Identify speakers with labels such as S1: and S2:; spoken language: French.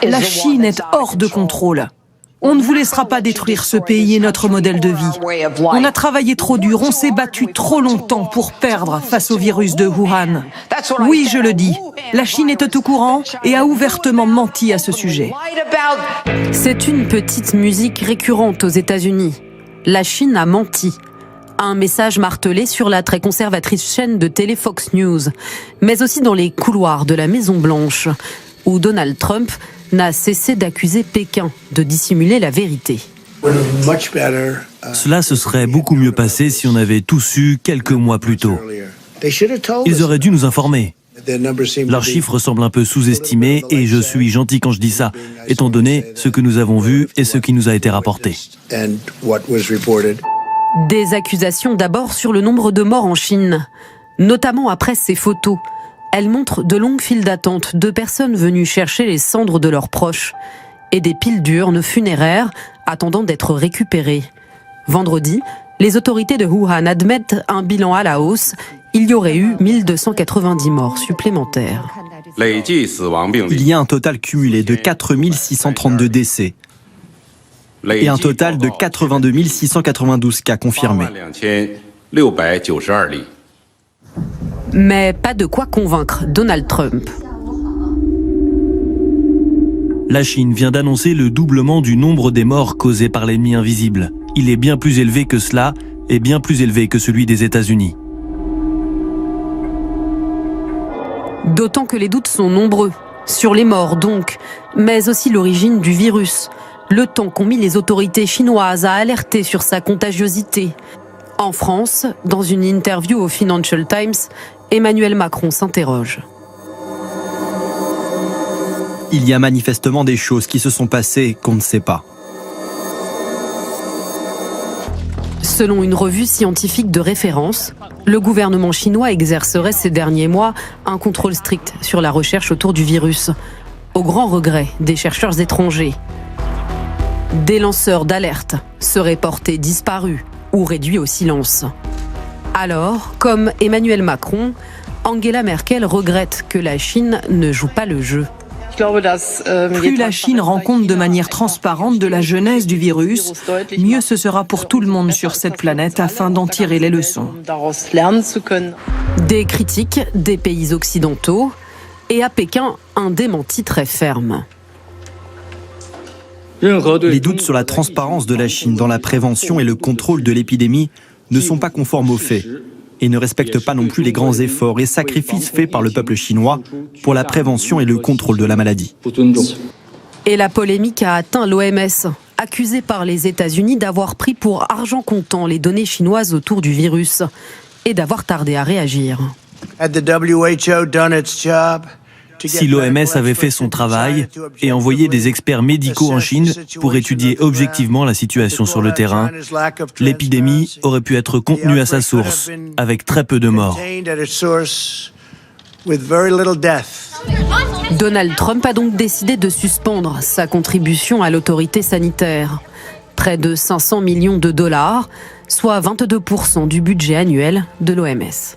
S1: La Chine est hors de contrôle. On ne vous laissera pas détruire ce pays et notre modèle de vie. On a travaillé trop dur, on s'est battu trop longtemps pour perdre face au virus de Wuhan. Oui, je le dis, la Chine était au courant et a ouvertement menti à ce sujet.
S2: C'est une petite musique récurrente aux États-Unis. La Chine a menti. Un message martelé sur la très conservatrice chaîne de télé Fox News, mais aussi dans les couloirs de la Maison-Blanche, où Donald Trump n'a cessé d'accuser Pékin de dissimuler la vérité.
S3: Cela se serait beaucoup mieux passé si on avait tout su quelques mois plus tôt. Ils auraient dû nous informer. Leurs chiffres semblent un peu sous-estimés et je suis gentil quand je dis ça, étant donné ce que nous avons vu et ce qui nous a été rapporté.
S2: Des accusations d'abord sur le nombre de morts en Chine, notamment après ces photos. Elles montrent de longues files d'attente de personnes venues chercher les cendres de leurs proches et des piles d'urnes funéraires attendant d'être récupérées. Vendredi, les autorités de Wuhan admettent un bilan à la hausse. Il y aurait eu 1290 morts supplémentaires.
S4: Il y a un total cumulé de 4632 décès et un total de 82 692 cas confirmés.
S2: Mais pas de quoi convaincre Donald Trump.
S3: La Chine vient d'annoncer le doublement du nombre des morts causés par l'ennemi invisible. Il est bien plus élevé que cela et bien plus élevé que celui des États-Unis.
S2: D'autant que les doutes sont nombreux. Sur les morts donc, mais aussi l'origine du virus. Le temps qu'ont mis les autorités chinoises à alerter sur sa contagiosité. En France, dans une interview au Financial Times, Emmanuel Macron s'interroge.
S4: Il y a manifestement des choses qui se sont passées qu'on ne sait pas.
S2: Selon une revue scientifique de référence, le gouvernement chinois exercerait ces derniers mois un contrôle strict sur la recherche autour du virus, au grand regret des chercheurs étrangers. Des lanceurs d'alerte seraient portés disparus ou réduits au silence. Alors, comme Emmanuel Macron, Angela Merkel regrette que la Chine ne joue pas le jeu.
S1: Plus la Chine rend compte de manière transparente de la genèse du virus, mieux ce sera pour tout le monde sur cette planète afin d'en tirer les leçons.
S2: Des critiques des pays occidentaux et à Pékin, un démenti très ferme.
S4: Les doutes sur la transparence de la Chine dans la prévention et le contrôle de l'épidémie ne sont pas conformes aux faits et ne respectent pas non plus les grands efforts et sacrifices faits par le peuple chinois pour la prévention et le contrôle de la maladie.
S2: Et la polémique a atteint l'OMS, accusée par les États-Unis d'avoir pris pour argent comptant les données chinoises autour du virus et d'avoir tardé à réagir.
S3: Si l'OMS avait fait son travail et envoyé des experts médicaux en Chine pour étudier objectivement la situation sur le terrain, l'épidémie aurait pu être contenue à sa source, avec très peu de morts.
S2: Donald Trump a donc décidé de suspendre sa contribution à l'autorité sanitaire. Près de 500 millions de dollars, soit 22% du budget annuel de l'OMS.